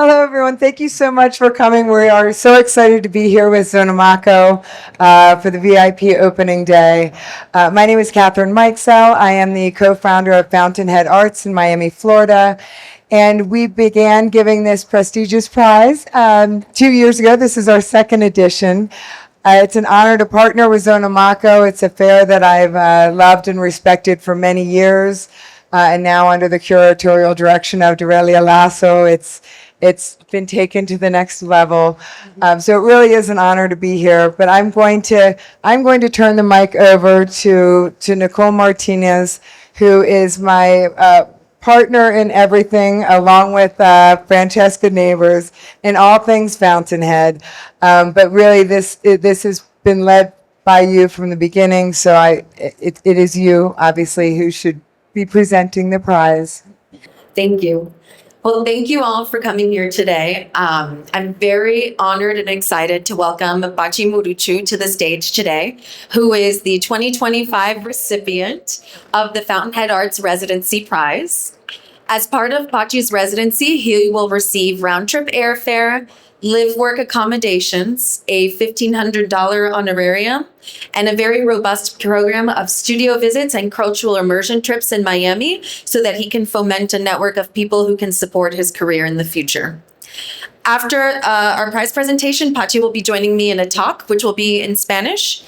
Hello, everyone. Thank you so much for coming. We are so excited to be here with Zonamaco for the VIP opening day. My name is Catherine Mikesell. I am the co-founder of Fountainhead Arts in Miami, Florida. And we began giving this prestigious prize 2 years ago. This is our second edition. It's an honor to partner with Zonamaco. It's a fair that I've loved and respected for many years. And now under the curatorial direction of Dorelia Lasso, it's been taken to the next level. So it really is an honor to be here. But I'm going to turn the mic over to Nicole Martinez, who is my partner in everything, along with Francesca Neighbors, in all things Fountainhead. But really, this has been led by you from the beginning. So it is you, obviously, who should be presenting the prize. Thank you. Well, thank you all for coming here today. I'm very honored and excited to welcome Bachi Muruchu to the stage today, who is the 2025 recipient of the Fountainhead Arts Residency Prize. As part of Bachi's residency, he will receive round-trip airfare, live-work accommodations, a $1,500 honorarium, and a very robust program of studio visits and cultural immersion trips in Miami so that he can foment a network of people who can support his career in the future. After our prize presentation, Bachi will be joining me in a talk, which will be in Spanish.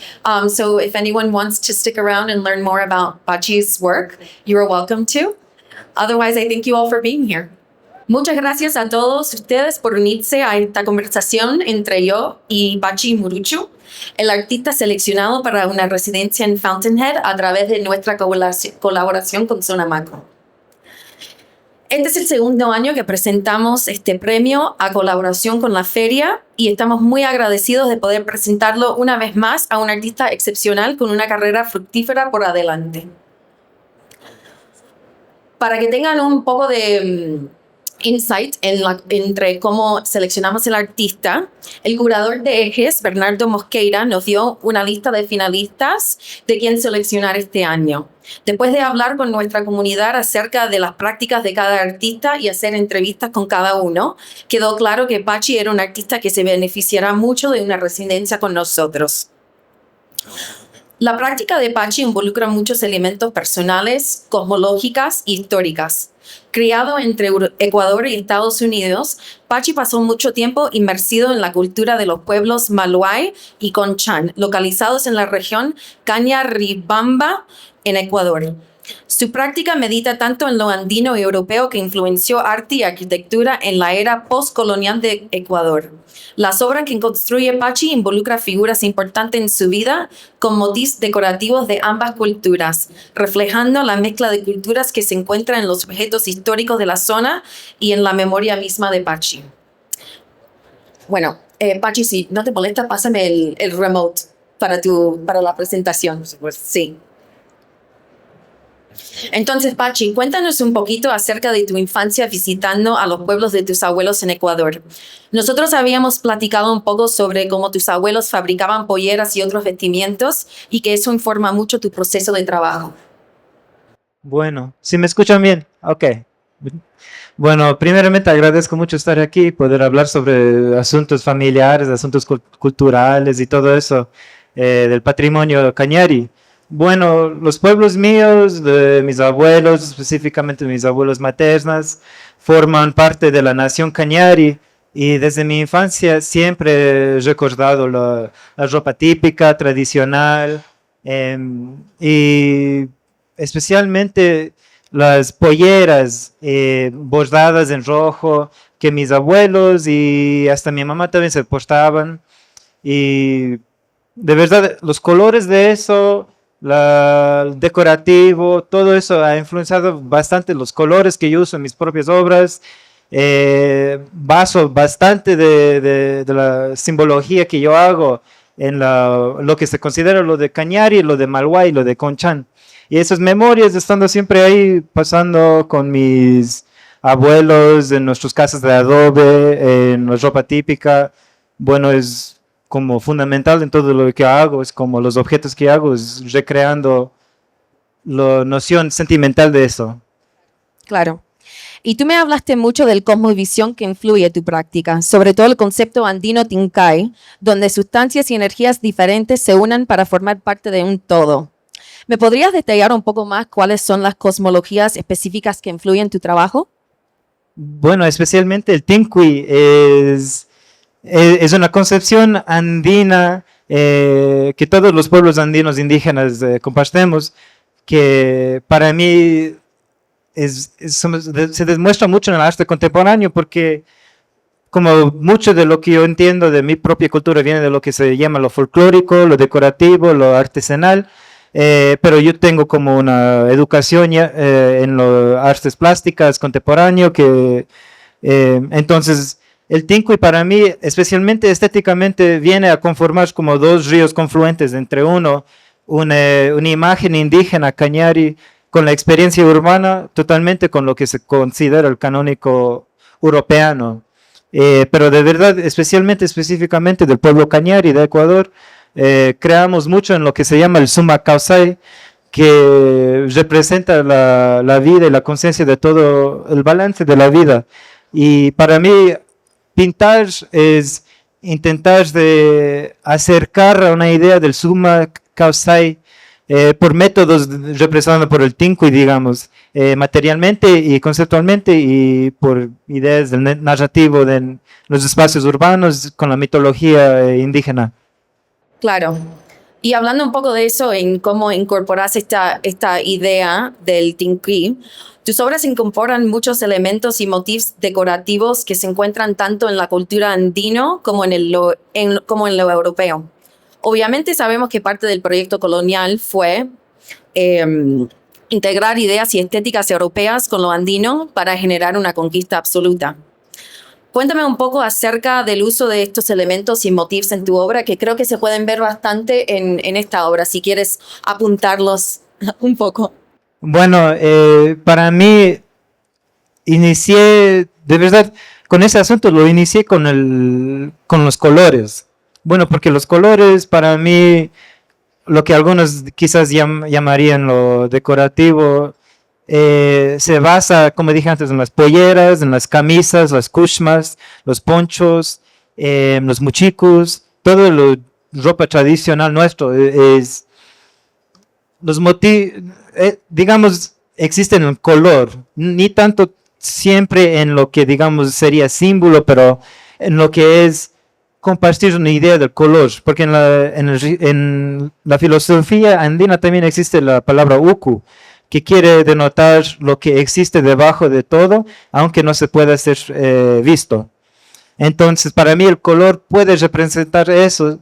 So if anyone wants to stick around and learn more about Bachi's work, you are welcome to. Otherwise, I thank you all for being here. Muchas gracias a todos ustedes por unirse a esta conversación entre yo y Bachi Muruchu, el artista seleccionado para una residencia en Fountainhead a través de nuestra colaboración con Zonamaco. Este es el segundo año que presentamos este premio a colaboración con la feria y estamos muy agradecidos de poder presentarlo una vez más a un artista excepcional con una carrera fructífera por adelante. Para que tengan un poco de insight entre cómo seleccionamos el artista, el curador de Ejes, Bernardo Mosqueira, nos dio una lista de finalistas de quién seleccionar este año. Después de hablar con nuestra comunidad acerca de las prácticas de cada artista y hacer entrevistas con cada uno, quedó claro que Bachi era un artista que se beneficiará mucho de una residencia con nosotros. La práctica de Bachi involucra muchos elementos personales, cosmológicas e históricas. Criado entre Ecuador y Estados Unidos, Bachi pasó mucho tiempo inmersido en la cultura de los pueblos Maluay y Conchan, localizados en la región Cañaribamba, en Ecuador. Su práctica medita tanto en lo andino y europeo que influenció arte y arquitectura en la era postcolonial de Ecuador. Las obras que construye Bachi involucran figuras importantes en su vida con motivos decorativos de ambas culturas, reflejando la mezcla de culturas que se encuentra en los objetos históricos de la zona y en la memoria misma de Bachi. Bueno, Bachi, si no te molesta, pásame el remote para la presentación. Sí. Entonces, Bachi, cuéntanos un poquito acerca de tu infancia visitando a los pueblos de tus abuelos en Ecuador. Nosotros habíamos platicado un poco sobre cómo tus abuelos fabricaban polleras y otros vestimientos y que eso informa mucho tu proceso de trabajo. Bueno, ¿sí me escuchan bien? Ok. Bueno, primeramente agradezco mucho estar aquí y poder hablar sobre asuntos familiares, asuntos culturales y todo eso del patrimonio cañari. Bueno, los pueblos míos, de mis abuelos, específicamente mis abuelos maternas, forman parte de la nación cañari y desde mi infancia siempre he recordado la ropa típica, tradicional y especialmente las polleras bordadas en rojo que mis abuelos y hasta mi mamá también se portaban y de verdad los colores de eso, el decorativo, todo eso ha influenciado bastante los colores que yo uso en mis propias obras. Baso bastante de la simbología que yo hago en lo que se considera lo de Cañari, lo de Maluay, lo de Conchan. Y esas memorias estando siempre ahí, pasando con mis abuelos en nuestras casas de adobe, en la ropa típica, bueno, es como fundamental en todo lo que hago, es como los objetos que hago, es recreando la noción sentimental de eso. Claro. Y tú me hablaste mucho del cosmovisión que influye tu práctica, sobre todo el concepto andino Tinkai, donde sustancias y energías diferentes se unen para formar parte de un todo. ¿Me podrías detallar un poco más cuáles son las cosmologías específicas que influyen tu trabajo? Bueno, especialmente el Tincui es una concepción andina que todos los pueblos andinos indígenas compartimos, que para mí se demuestra mucho en el arte contemporáneo porque como mucho de lo que yo entiendo de mi propia cultura viene de lo que se llama lo folclórico, lo decorativo, lo artesanal, pero yo tengo como una educación en las artes plásticas contemporáneo que entonces el Tincui para mí, especialmente estéticamente, viene a conformar como dos ríos confluentes entre una imagen indígena cañari con la experiencia urbana, totalmente con lo que se considera el canónico europeano. Pero de verdad, específicamente del pueblo cañari de Ecuador, creamos mucho en lo que se llama el Suma Causay, que representa la vida y la conciencia de todo el balance de la vida. Y para mí, pintar es intentar de acercar a una idea del Suma Causay por métodos representados por el Tincui, digamos, materialmente y conceptualmente, y por ideas del narrativo de los espacios urbanos con la mitología indígena. Claro. Y hablando un poco de eso, en cómo incorporas esta idea del Tincui, tus obras incorporan muchos elementos y motivos decorativos que se encuentran tanto en la cultura andino como en lo europeo. Obviamente sabemos que parte del proyecto colonial fue integrar ideas y estéticas europeas con lo andino para generar una conquista absoluta. Cuéntame un poco acerca del uso de estos elementos y motivos en tu obra, que creo que se pueden ver bastante en esta obra, si quieres apuntarlos un poco. Bueno, para mí, inicié, de verdad, con ese asunto lo inicié con los colores. Bueno, porque los colores para mí, lo que algunos quizás llamarían lo decorativo, se basa, como dije antes, en las polleras, en las camisas, las kushmas, los ponchos, los muchicos, todo lo ropa tradicional nuestro es los motivos, digamos, existen en color, ni tanto siempre en lo que digamos sería símbolo, pero en lo que es compartir una idea del color, porque en la filosofía andina también existe la palabra uku, que quiere denotar lo que existe debajo de todo, aunque no se pueda ser visto. Entonces, para mí el color puede representar eso,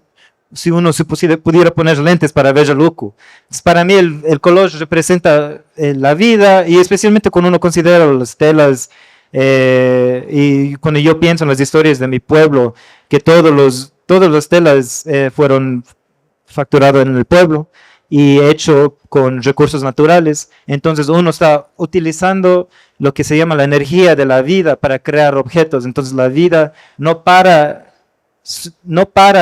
si uno se pudiera poner lentes para ver el uku. Entonces, para mí el color representa la vida, y especialmente cuando uno considera las telas, y cuando yo pienso en las historias de mi pueblo, que todas las telas fueron facturadas en el pueblo y hecho con recursos naturales. Entonces uno está utilizando lo que se llama la energía de la vida para crear objetos. Entonces la vida no para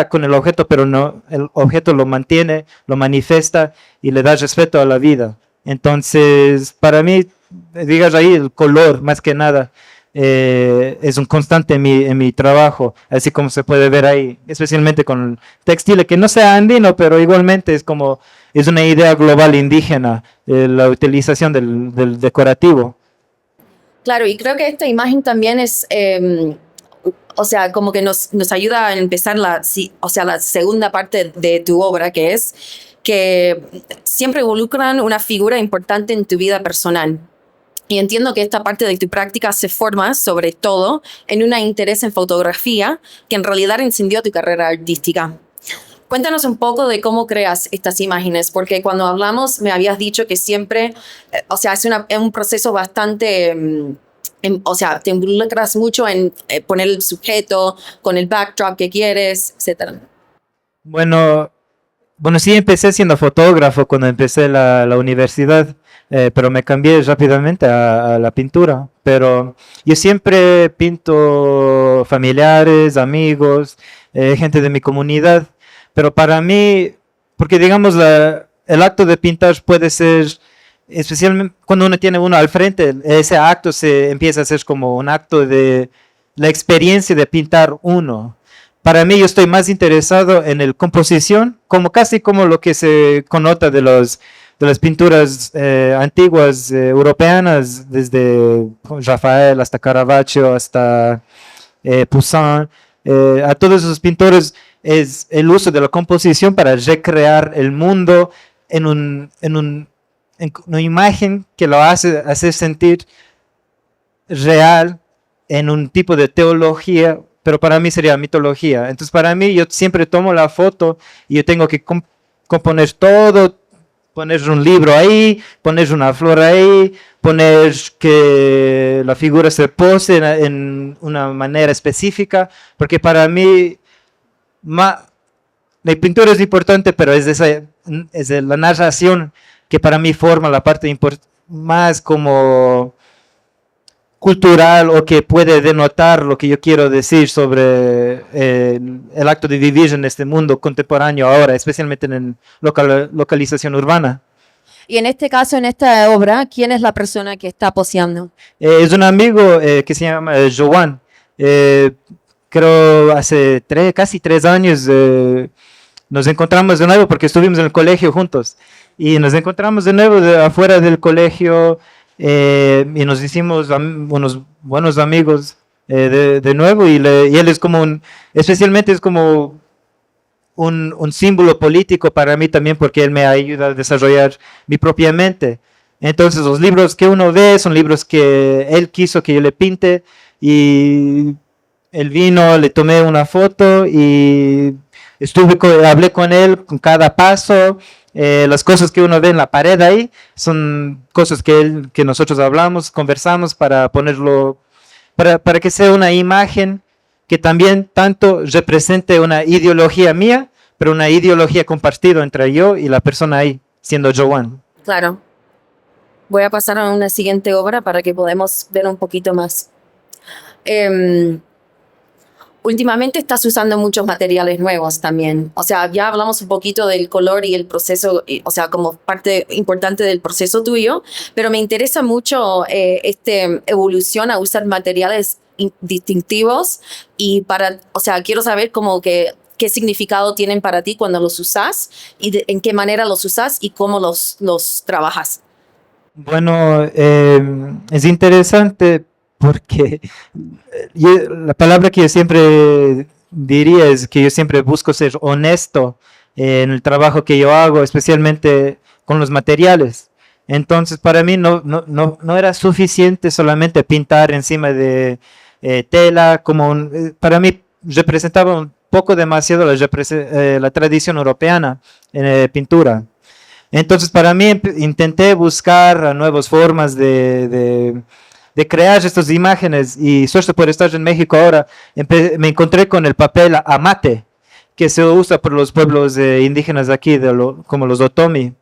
con el objeto, pero el objeto lo mantiene, lo manifiesta y le da respeto a la vida. Entonces, para mí, digas ahí, el color, más que nada, es un constante en mi trabajo, así como se puede ver ahí, especialmente con textiles, que no sea andino, pero igualmente es una idea global indígena, la utilización del decorativo. Claro, y creo que esta imagen también es, o sea, como que nos ayuda a empezar la segunda parte de tu obra, que es que siempre involucran una figura importante en tu vida personal. Y entiendo que esta parte de tu práctica se forma sobre todo en un interés en fotografía que en realidad encendió tu carrera artística. Cuéntanos un poco de cómo creas estas imágenes, porque cuando hablamos me habías dicho que siempre, o sea, es un proceso bastante, o sea, te involucras mucho en poner el sujeto con el backdrop que quieres, etc. Bueno, sí empecé siendo fotógrafo cuando empecé la universidad, pero me cambié rápidamente a la pintura. Pero yo siempre pinto familiares, amigos, gente de mi comunidad. Pero para mí, porque digamos el acto de pintar puede ser especialmente cuando uno tiene uno al frente, ese acto se empieza a hacer como un acto de la experiencia de pintar uno. Para mí, yo estoy más interesado en la composición, como casi como lo que se connota de las pinturas antiguas europeanas, desde Rafael hasta Caravaggio, hasta Poussin. A todos esos pintores es el uso de la composición para recrear el mundo en una imagen que lo hace sentir real en un tipo de teología, pero para mí sería mitología. Entonces, para mí, yo siempre tomo la foto y yo tengo que componer todo, poner un libro ahí, poner una flor ahí, poner que la figura se pose en una manera específica, porque para mí la pintura es importante, pero es de la narración que para mí forma la parte más como cultural o que puede denotar lo que yo quiero decir sobre el acto de vivir en este mundo contemporáneo ahora, especialmente en localización urbana. Y en este caso, en esta obra, ¿quién es la persona que está poseando? Es un amigo que se llama Joan. Creo hace casi 3 años nos encontramos de nuevo porque estuvimos en el colegio juntos. Y nos encontramos de nuevo afuera del colegio y nos hicimos unos buenos amigos de nuevo. Y él es como especialmente es como un símbolo político para mí también porque él me ayuda a desarrollar mi propia mente. Entonces los libros que uno ve son libros que él quiso que yo le pinte y él vino, le tomé una foto y hablé con él con cada paso. Las cosas que uno ve en la pared ahí son cosas que nosotros hablamos, conversamos para ponerlo, para que sea una imagen que también tanto represente una ideología mía, pero una ideología compartida entre yo y la persona ahí, siendo Joan. Claro. Voy a pasar a una siguiente obra para que podamos ver un poquito más. Últimamente estás usando muchos materiales nuevos también. O sea, ya hablamos un poquito del color y el proceso, o sea, como parte importante del proceso tuyo, pero me interesa mucho esta evolución a usar materiales distintivos y o sea, quiero saber como que qué significado tienen para ti cuando los usas y en qué manera los usas y cómo los trabajas. Bueno, es interesante porque la palabra que yo siempre diría es que yo siempre busco ser honesto en el trabajo que yo hago, especialmente con los materiales. Entonces, para mí no era suficiente solamente pintar encima de tela, para mí representaba un poco demasiado la tradición europeana en pintura. Entonces, para mí, intenté buscar nuevas formas de crear estas imágenes y suerte por estar en México ahora, me encontré con el papel amate, que se usa por los pueblos indígenas de aquí, como los Otomi.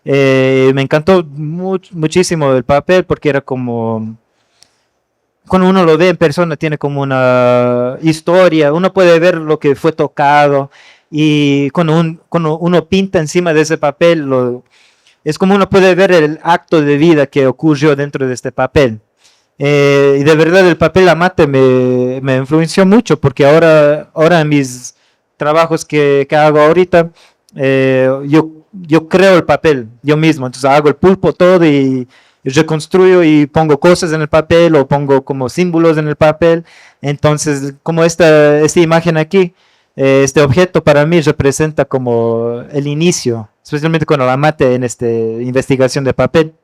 Me encantó muchísimo el papel porque era como, cuando uno lo ve en persona, tiene como una historia, uno puede ver lo que fue tocado. Y cuando uno pinta encima de ese papel, es como uno puede ver el acto de vida que ocurrió dentro de este papel. Y de verdad el papel amate me influenció mucho porque ahora en mis trabajos que hago ahorita, yo creo el papel yo mismo. Entonces hago el pulpo todo y reconstruyo y pongo cosas en el papel o pongo como símbolos en el papel. Entonces, como esta imagen aquí, este objeto para mí representa como el inicio, especialmente con el amate en esta investigación de papel.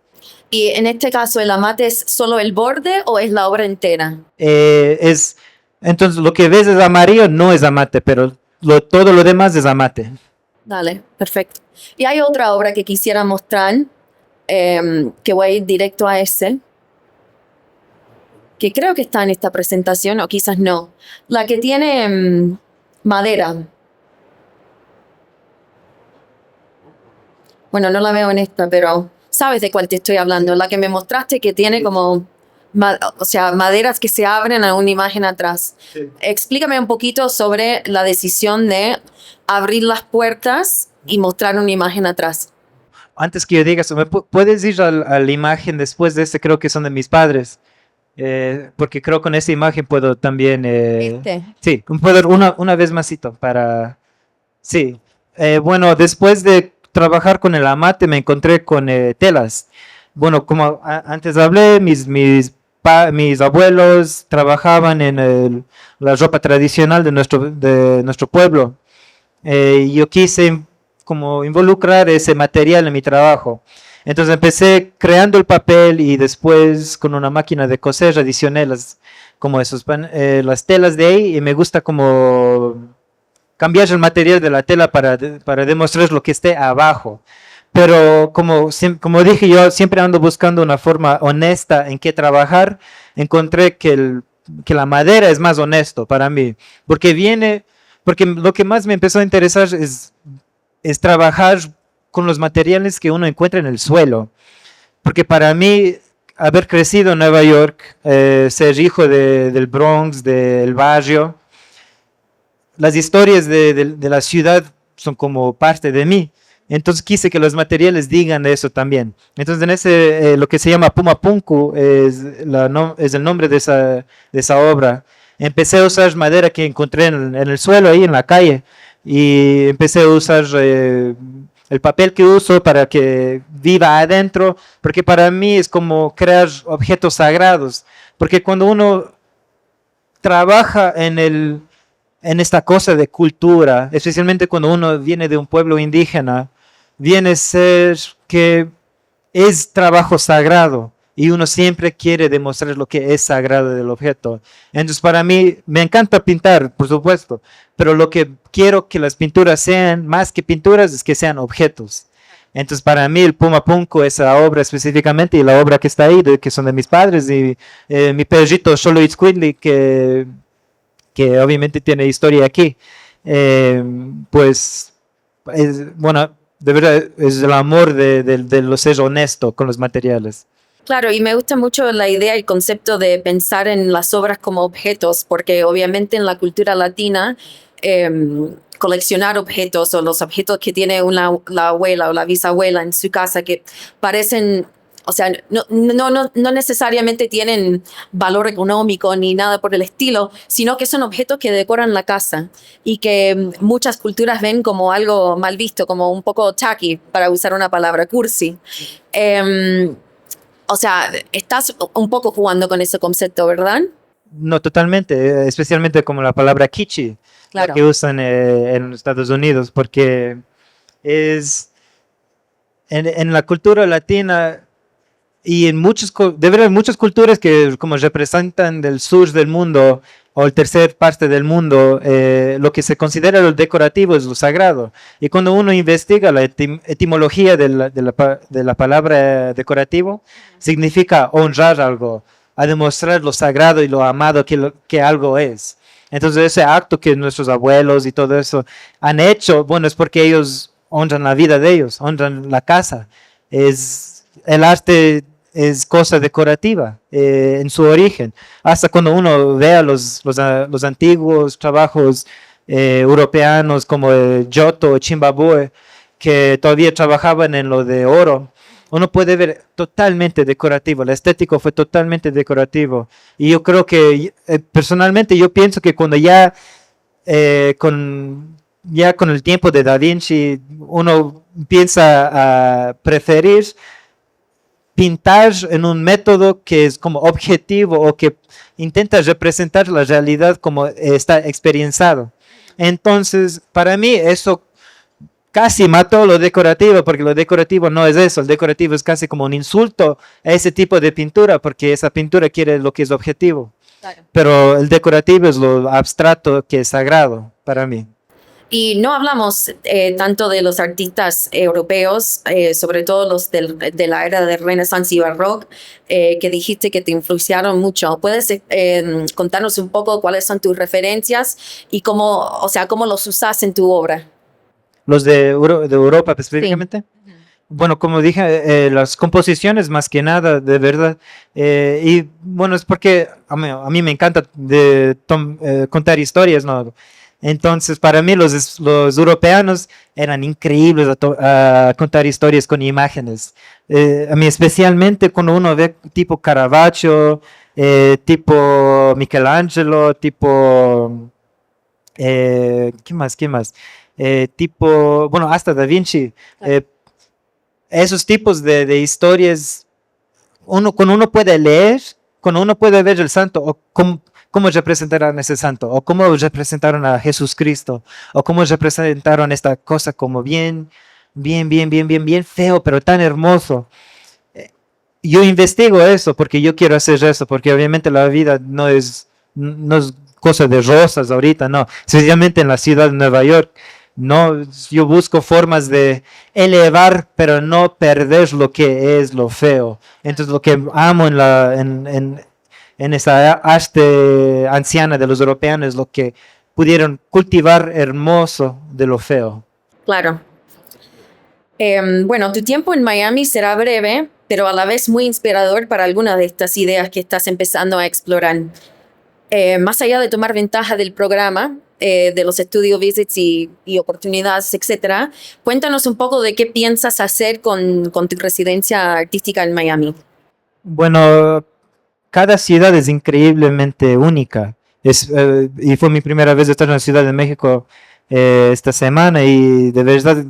Y en este caso, ¿el amate es solo el borde o es la obra entera? Entonces, lo que ves es amarillo, no es amate, pero todo lo demás es amate. Dale, perfecto. Y hay otra obra que quisiera mostrar, que voy a ir directo a ese, que creo que está en esta presentación, o quizás no. La que tiene madera. Bueno, no la veo en esta, pero sabes de cuál te estoy hablando. La que me mostraste que tiene como, o sea, maderas que se abren a una imagen atrás. Sí. Explícame un poquito sobre la decisión de abrir las puertas y mostrar una imagen atrás. antes que yo diga eso, ¿puedes ir a la imagen después de este? Creo que son de mis padres. Porque creo que con esa imagen puedo también... sí, puedo ir una vez másito para... Sí. Bueno, después de trabajar con el amate me encontré con telas. Bueno, como antes hablé, mis abuelos trabajaban en la ropa tradicional de nuestro pueblo. Yo quise como involucrar ese material en mi trabajo. Entonces empecé creando el papel y después con una máquina de coser adicioné como las telas de ahí y me gusta como cambiar el material de la tela para demostrar lo que esté abajo. Pero como dije, yo siempre ando buscando una forma honesta en que trabajar. Encontré que la madera es más honesto para mí, porque lo que más me empezó a interesar es trabajar con los materiales que uno encuentra en el suelo. Porque para mí, haber crecido en Nueva York, ser hijo del Bronx, del barrio, las historias de la ciudad son como parte de mí. Entonces quise que los materiales digan eso también. Entonces en lo que se llama Puma Punku es el nombre de esa obra. Empecé a usar madera que encontré en el suelo, ahí en la calle, y empecé a usar el papel que uso para que viva adentro, porque para mí es como crear objetos sagrados, porque cuando uno trabaja en esta cosa de cultura, especialmente cuando uno viene de un pueblo indígena, viene a ser que es trabajo sagrado y uno siempre quiere demostrar lo que es sagrado del objeto. Entonces para mí me encanta pintar, por supuesto, pero lo que quiero que las pinturas sean, más que pinturas, es que sean objetos. Entonces para mí el Puma Punku, esa obra específicamente, y la obra que está ahí, que son de mis padres, y mi perrito Xolo Itzcuintli, que obviamente tiene historia aquí, pues, bueno, de verdad es el amor de lo ser honesto con los materiales. Claro, y me gusta mucho la idea y el concepto de pensar en las obras como objetos, porque obviamente en la cultura latina coleccionar objetos o los objetos que tiene la abuela o la bisabuela en su casa que parecen, o sea, no necesariamente tienen valor económico ni nada por el estilo, sino que son objetos que decoran la casa y que muchas culturas ven como algo mal visto, como un poco tacky, para usar una palabra cursi. O sea, estás un poco jugando con ese concepto, ¿verdad? No, totalmente, especialmente como la palabra kitschy, Claro. la que usan en los Estados Unidos, porque es en la cultura latina y de verdad, muchas culturas que como representan del sur del mundo o el tercer parte del mundo, lo que se considera lo decorativo es lo sagrado. Y cuando uno investiga la etimología de la palabra decorativo, significa honrar algo, a demostrar lo sagrado y lo amado que algo es. Entonces ese acto que nuestros abuelos y todo eso han hecho, bueno, es porque ellos honran la vida de ellos, honran la casa. El arte es cosa decorativa en su origen. Hasta cuando uno ve a los antiguos trabajos europeanos como Giotto o Cimabue, que todavía trabajaban en lo de oro, uno puede ver totalmente decorativo. La estética fue totalmente decorativo. Y yo creo que, personalmente, yo pienso que cuando ya con el tiempo de Da Vinci, uno piensa a preferir pintar en un método que es como objetivo o que intenta representar la realidad como está experienciado. Entonces, para mí eso casi mató lo decorativo, porque lo decorativo no es eso, el decorativo es casi como un insulto a ese tipo de pintura, porque esa pintura quiere lo que es objetivo. Claro. Pero el decorativo es lo abstracto que es sagrado para mí. Y no hablamos tanto de los artistas europeos, sobre todo los de la era del Renaissance y Barroco, que dijiste que te influenciaron mucho. ¿Puedes contarnos un poco cuáles son tus referencias y cómo los usas en tu obra? ¿Los de Europa específicamente? Sí. Bueno, como dije, las composiciones más que nada, de verdad. Y bueno, es porque a mí me encanta contar historias, ¿no? Entonces, para mí los europeos eran increíbles a contar historias con imágenes. A mí especialmente cuando uno ve tipo Caravaggio, tipo Michelangelo, tipo... ¿qué más? ¿Qué más? Tipo, bueno, hasta Da Vinci. Esos tipos de historias, cuando uno puede leer, cuando uno puede ver el santo, o cómo representaron ese santo, o cómo representaron a Jesús Cristo, o cómo representaron esta cosa como bien feo, pero tan hermoso. Yo investigo eso porque yo quiero hacer eso, porque obviamente la vida no es cosa de rosas ahorita, no, especialmente en la ciudad de Nueva York. No, yo busco formas de elevar, pero no perder lo que es lo feo. Entonces, lo que amo en esa arte anciana de los europeos es lo que pudieron cultivar hermoso de lo feo. Claro. Bueno, tu tiempo en Miami será breve, pero a la vez muy inspirador para algunas de estas ideas que estás empezando a explorar. Más allá de tomar ventaja del programa, de los estudio visits y oportunidades, etcétera, cuéntanos un poco de qué piensas hacer con tu residencia artística en Miami. Bueno, cada ciudad es increíblemente única. Y fue mi primera vez de estar en la Ciudad de México esta semana y de verdad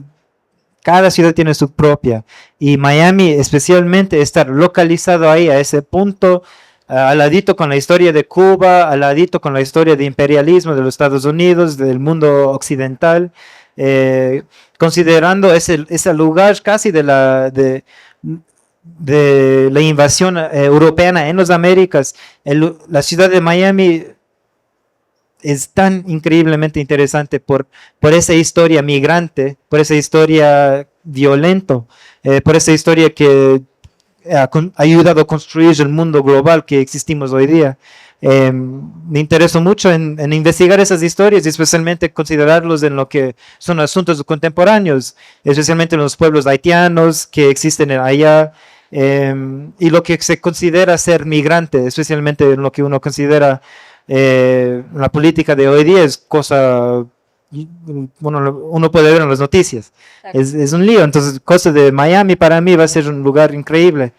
cada ciudad tiene su propia. Y Miami especialmente estar localizado ahí a ese punto, al ladito con la historia de Cuba, al ladito con la historia de imperialismo de los Estados Unidos, del mundo occidental, considerando ese lugar casi de la invasión europea en las Américas. La ciudad de Miami es tan increíblemente interesante por esa historia migrante, por esa historia violenta, por esa historia que ha ayudado a construir el mundo global que existimos hoy día. Me intereso mucho en investigar esas historias y especialmente considerarlos en lo que son asuntos contemporáneos, especialmente en los pueblos haitianos que existen allá, y lo que se considera ser migrante, especialmente en lo que uno considera la política de hoy día es cosa, bueno, uno puede ver en las noticias, Claro. es un lío. Entonces, cosa de Miami para mí va a ser un lugar increíble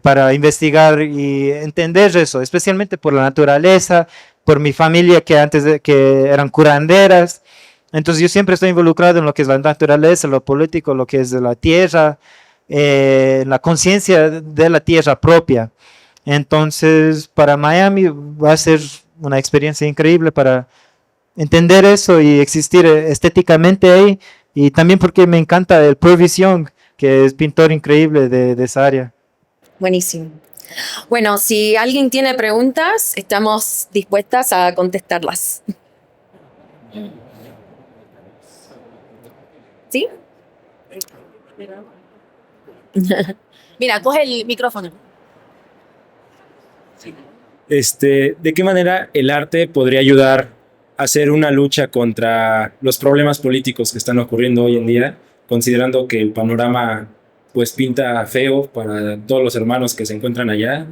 para investigar y entender eso, especialmente por la naturaleza, por mi familia que que eran curanderas. Entonces yo siempre estoy involucrado en lo que es la naturaleza, lo político, lo que es de la tierra, la conciencia de la tierra propia. Entonces, para Miami va a ser una experiencia increíble para entender eso y existir estéticamente ahí. Y también porque me encanta el Provision, que es pintor increíble de esa área. Buenísimo. Bueno, si alguien tiene preguntas, estamos dispuestas a contestarlas. ¿Sí? Mira, coge el micrófono. ¿De qué manera el arte podría ayudar a hacer una lucha contra los problemas políticos que están ocurriendo hoy en día, considerando que el panorama pues pinta feo para todos los hermanos que se encuentran allá?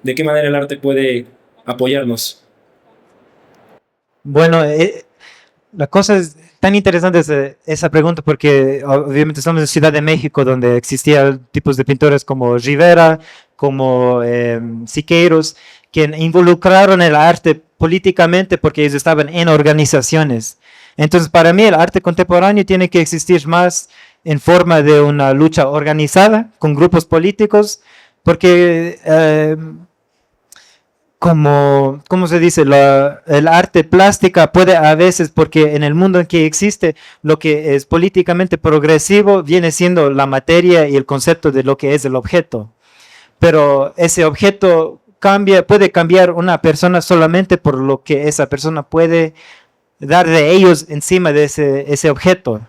¿De qué manera el arte puede apoyarnos? Bueno, la cosa es tan interesante esa pregunta porque obviamente estamos en Ciudad de México donde existían tipos de pintores como Rivera, como Siqueiros, que involucraron el arte políticamente porque ellos estaban en organizaciones. Entonces, para mí el arte contemporáneo tiene que existir más en forma de una lucha organizada con grupos políticos, porque ¿cómo se dice? El arte plástica puede a veces, porque en el mundo en que existe, lo que es políticamente progresivo viene siendo la materia y el concepto de lo que es el objeto. Pero ese objeto puede cambiar una persona solamente por lo que esa persona puede dar de ellos encima de ese objeto.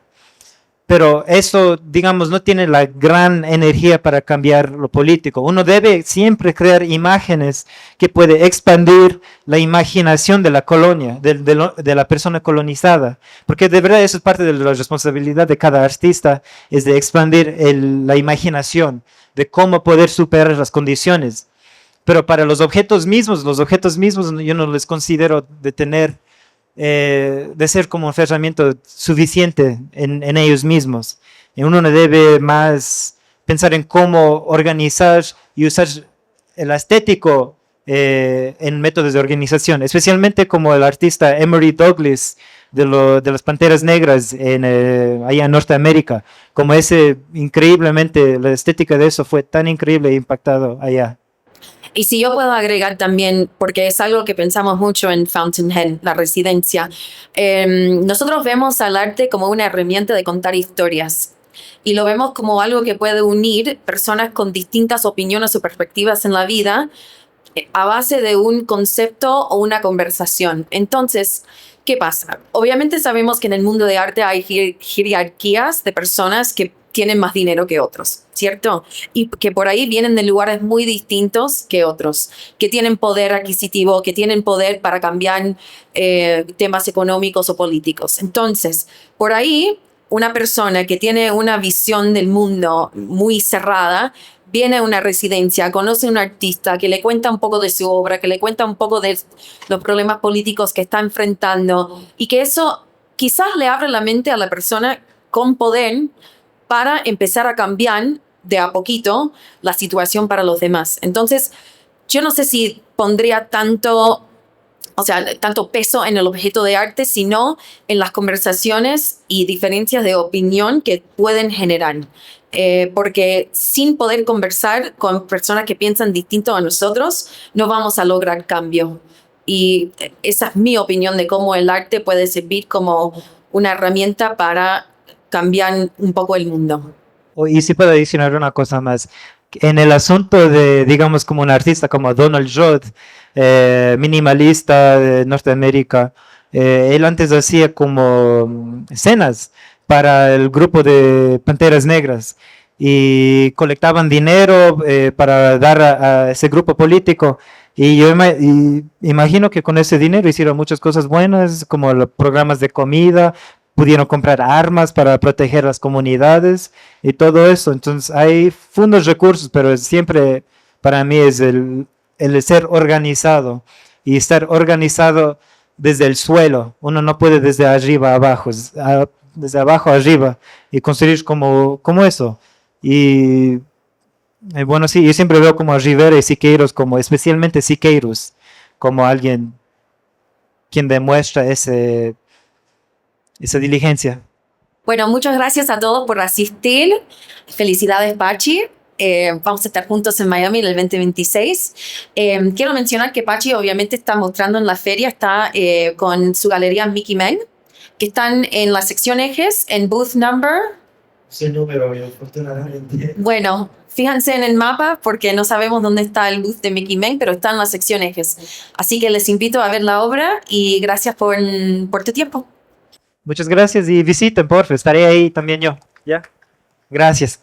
Pero eso, digamos, no tiene la gran energía para cambiar lo político. Uno debe siempre crear imágenes que puede expandir la imaginación de la colonia, de la persona colonizada. Porque de verdad eso es parte de la responsabilidad de cada artista, es de expandir la imaginación, de cómo poder superar las condiciones. Pero para los objetos mismos yo no les considero de tener de ser como un herramienta suficiente en ellos mismos. Y uno no debe más pensar en cómo organizar y usar el estético en métodos de organización, especialmente como el artista Emory Douglas de las Panteras Negras allá en Norteamérica, como ese increíblemente, la estética de eso fue tan increíble e impactado allá. Y si yo puedo agregar también, porque es algo que pensamos mucho en Fountainhead, la residencia, nosotros vemos al arte como una herramienta de contar historias. Y lo vemos como algo que puede unir personas con distintas opiniones o perspectivas en la vida a base de un concepto o una conversación. Entonces, ¿qué pasa? Obviamente sabemos que en el mundo de arte hay jerarquías de personas que tienen más dinero que otros, ¿cierto? Y que por ahí vienen de lugares muy distintos que otros, que tienen poder adquisitivo, que tienen poder para cambiar temas económicos o políticos. Entonces, por ahí, una persona que tiene una visión del mundo muy cerrada, viene a una residencia, conoce a un artista que le cuenta un poco de su obra, que le cuenta un poco de los problemas políticos que está enfrentando y que eso quizás le abre la mente a la persona con poder para empezar a cambiar de a poquito la situación para los demás. Entonces, yo no sé si pondría tanto peso en el objeto de arte, sino en las conversaciones y diferencias de opinión que pueden generar. Porque sin poder conversar con personas que piensan distinto a nosotros, no vamos a lograr cambio. Y esa es mi opinión de cómo el arte puede servir como una herramienta para cambiar un poco el mundo. Y si puedo adicionar una cosa más. En el asunto de, digamos, como un artista como Donald Judd, minimalista de Norteamérica, él antes hacía como escenas para el grupo de Panteras Negras y colectaban dinero para dar a ese grupo político. Y yo imagino que con ese dinero hicieron muchas cosas buenas, como los programas de comida, pudieron comprar armas para proteger las comunidades y todo eso. Entonces hay fondos, recursos, pero siempre para mí es el ser organizado y estar organizado desde el suelo. Uno no puede desde arriba a abajo, desde abajo a arriba y construir como eso. Y bueno, sí, yo siempre veo como a Rivera y Siqueiros, como especialmente Siqueiros, como alguien quien demuestra esa diligencia. Bueno, muchas gracias a todos por asistir. Felicidades, Pachi. Vamos a estar juntos en Miami en el 2026. Quiero mencionar que Pachi obviamente está mostrando en la feria, está con su galería Mickey Man, que están en la sección ejes, en booth number. Sí, número, afortunadamente. Bueno, fíjense en el mapa porque no sabemos dónde está el booth de Mickey Man, pero está en la sección ejes. Así que les invito a ver la obra y gracias por tu tiempo. Muchas gracias y visiten, por favor. Estaré ahí también yo. ¿Ya? Gracias.